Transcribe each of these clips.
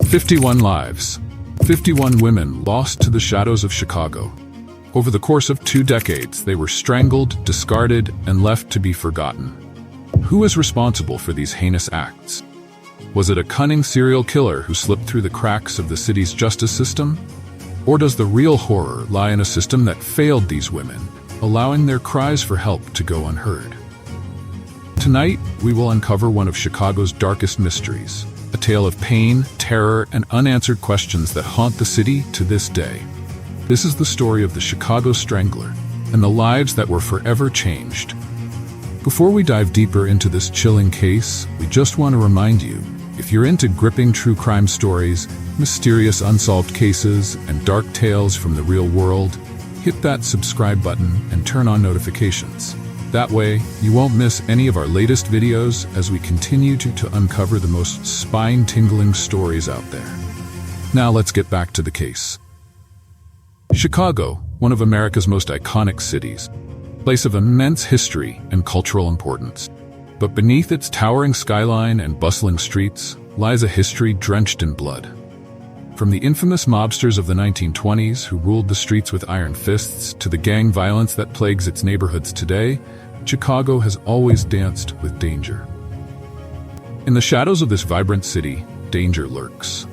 51 lives. 51 women lost to the shadows of Chicago. Over the course of 2 decades, they were strangled, discarded, and left to be forgotten. Who is responsible for these heinous acts? Was it a cunning serial killer who slipped through the cracks of the city's justice system? Or does the real horror lie in a system that failed these women, allowing their cries for help to go unheard? Tonight, we will uncover one of Chicago's darkest mysteries, a tale of pain, terror, and unanswered questions that haunt the city to this day. This is the story of the Chicago Strangler and the lives that were forever changed. Before we dive deeper into this chilling case, we just want to remind you, if you're into gripping true crime stories, mysterious unsolved cases, and dark tales from the real world, hit that subscribe button and turn on notifications. That way, you won't miss any of our latest videos as we continue to uncover the most spine-tingling stories out there. Now let's get back to the case. Chicago, one of America's most iconic cities, a place of immense history and cultural importance. But beneath its towering skyline and bustling streets lies a history drenched in blood. From the infamous mobsters of the 1920s who ruled the streets with iron fists to the gang violence that plagues its neighborhoods today, Chicago has always danced with danger. In the shadows of this vibrant city, danger lurks.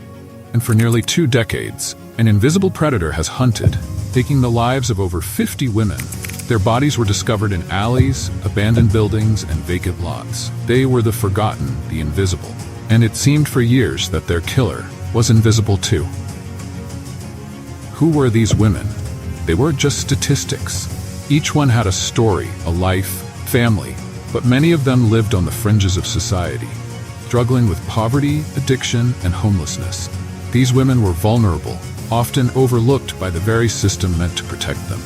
And for nearly 2 decades, an invisible predator has hunted, taking the lives of over 50 women. Their bodies were discovered in alleys, abandoned buildings, and vacant lots. They were the forgotten, the invisible. And it seemed for years that their killer was invisible too. Who were these women? They weren't just statistics. Each one had a story, a life, family, but many of them lived on the fringes of society, struggling with poverty, addiction, and homelessness. These women were vulnerable, often overlooked by the very system meant to protect them.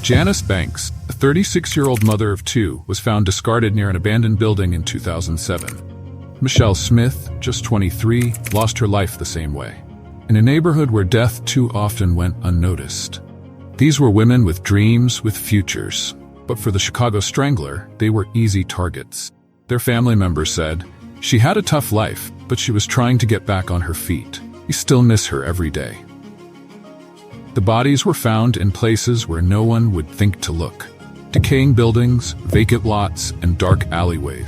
Janice Banks, a 36-year-old mother of 2, was found discarded near an abandoned building in 2007. Michelle Smith, just 23, lost her life the same way, in a neighborhood where death too often went unnoticed. These were women with dreams, with futures, but for the Chicago Strangler, they were easy targets. Their family members said, "She had a tough life, but she was trying to get back on her feet. We still miss her every day." The bodies were found in places where no one would think to look: decaying buildings, vacant lots, and dark alleyways.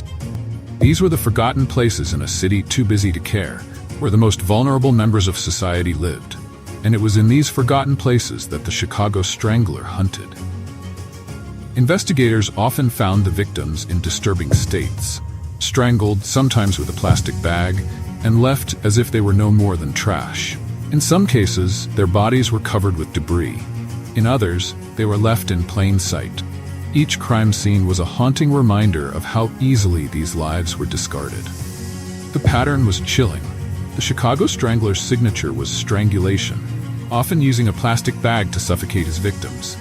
These were the forgotten places in a city too busy to care, where the most vulnerable members of society lived. And it was in these forgotten places that the Chicago Strangler hunted. Investigators often found the victims in disturbing states, strangled, sometimes with a plastic bag, and left as if they were no more than trash. In some cases, their bodies were covered with debris. In others, they were left in plain sight. Each crime scene was a haunting reminder of how easily these lives were discarded. The pattern was chilling. The Chicago Strangler's signature was strangulation, often using a plastic bag to suffocate his victims.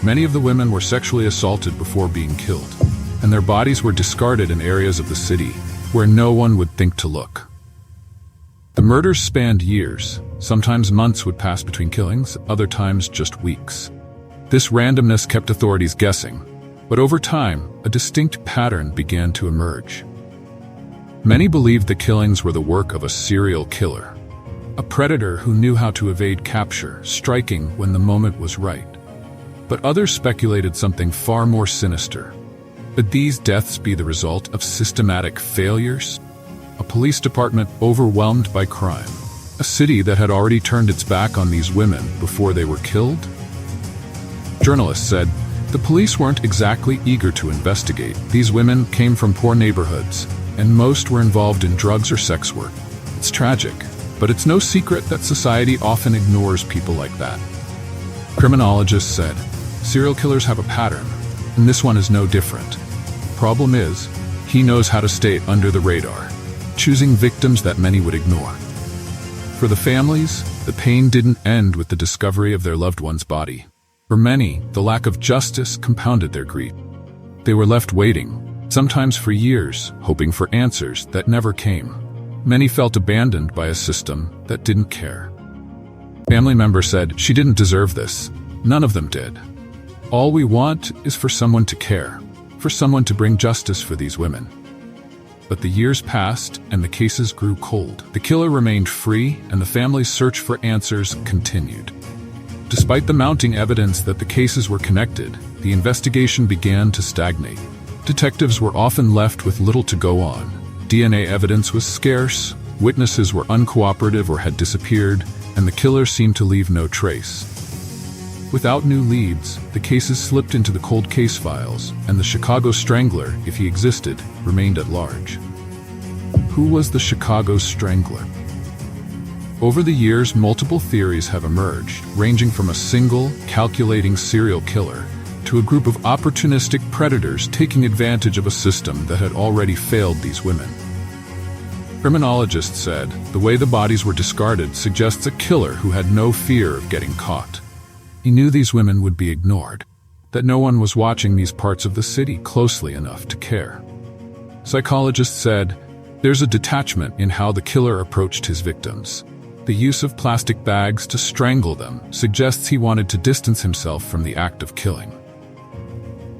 Many of the women were sexually assaulted before being killed, and their bodies were discarded in areas of the city where no one would think to look. The murders spanned years. Sometimes months would pass between killings, other times just weeks. This randomness kept authorities guessing, but over time, a distinct pattern began to emerge. Many believed the killings were the work of a serial killer, a predator who knew how to evade capture, striking when the moment was right. But others speculated something far more sinister. Could these deaths be the result of systematic failures? A police department overwhelmed by crime, a city that had already turned its back on these women before they were killed? Journalists said the police weren't exactly eager to investigate. These women came from poor neighborhoods, and most were involved in drugs or sex work. It's tragic, but it's no secret that society often ignores people like that. Criminologists said, serial killers have a pattern, and this one is no different. Problem is, he knows how to stay under the radar, choosing victims that many would ignore. For the families, the pain didn't end with the discovery of their loved one's body. For many, the lack of justice compounded their grief. They were left waiting, sometimes for years, hoping for answers that never came. Many felt abandoned by a system that didn't care. Family members said, "She didn't deserve this." None of them did. All we want is for someone to care, for someone to bring justice for these women. But the years passed and the cases grew cold. The killer remained free and the family's search for answers continued. Despite the mounting evidence that the cases were connected, the investigation began to stagnate. Detectives were often left with little to go on. DNA evidence was scarce, witnesses were uncooperative or had disappeared, and the killer seemed to leave no trace. Without new leads, the cases slipped into the cold case files, and the Chicago Strangler, if he existed, remained at large. Who was the Chicago Strangler? Over the years, multiple theories have emerged, ranging from a single, calculating serial killer to a group of opportunistic predators taking advantage of a system that had already failed these women. Criminologists said the way the bodies were discarded suggests a killer who had no fear of getting caught. He knew these women would be ignored, that no one was watching these parts of the city closely enough to care. Psychologists said there's a detachment in how the killer approached his victims. The use of plastic bags to strangle them suggests he wanted to distance himself from the act of killing.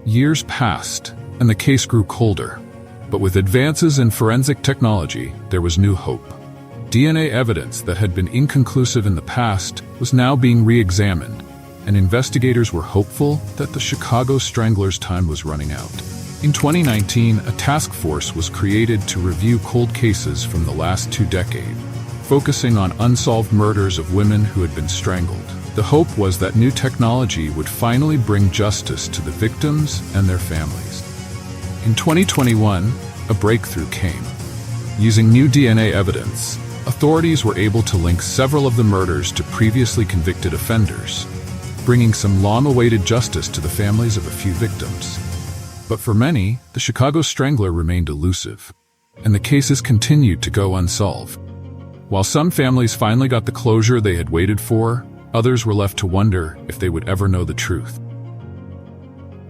Years passed, and the case grew colder. But with advances in forensic technology, there was new hope. DNA evidence that had been inconclusive in the past was now being re-examined, and investigators were hopeful that the Chicago Strangler's time was running out. In 2019, a task force was created to review cold cases from the last 2 decades, focusing on unsolved murders of women who had been strangled. The hope was that new technology would finally bring justice to the victims and their families. In 2021, a breakthrough came. Using new DNA evidence, authorities were able to link several of the murders to previously convicted offenders, bringing some long-awaited justice to the families of a few victims. But for many, the Chicago Strangler remained elusive, and the cases continued to go unsolved. While some families finally got the closure they had waited for, others were left to wonder if they would ever know the truth.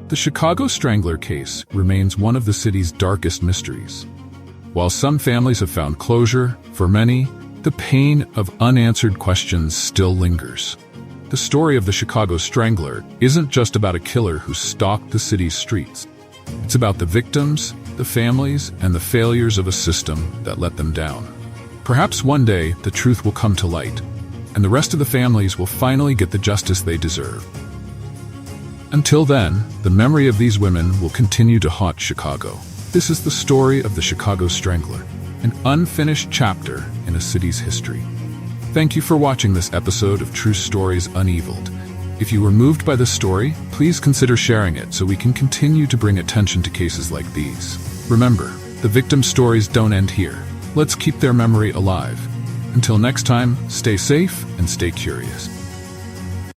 The Chicago Strangler case remains one of the city's darkest mysteries. While some families have found closure, for many, the pain of unanswered questions still lingers. The story of the Chicago Strangler isn't just about a killer who stalked the city's streets. It's about the victims, the families, and the failures of a system that let them down. Perhaps one day the truth will come to light, and the rest of the families will finally get the justice they deserve. Until then, the memory of these women will continue to haunt Chicago. This is the story of the Chicago Strangler, an unfinished chapter in a city's history. Thank you for watching this episode of True Stories Uneviled. If you were moved by this story, please consider sharing it so we can continue to bring attention to cases like these. Remember, the victim stories don't end here. Let's keep their memory alive. Until next time, stay safe and stay curious.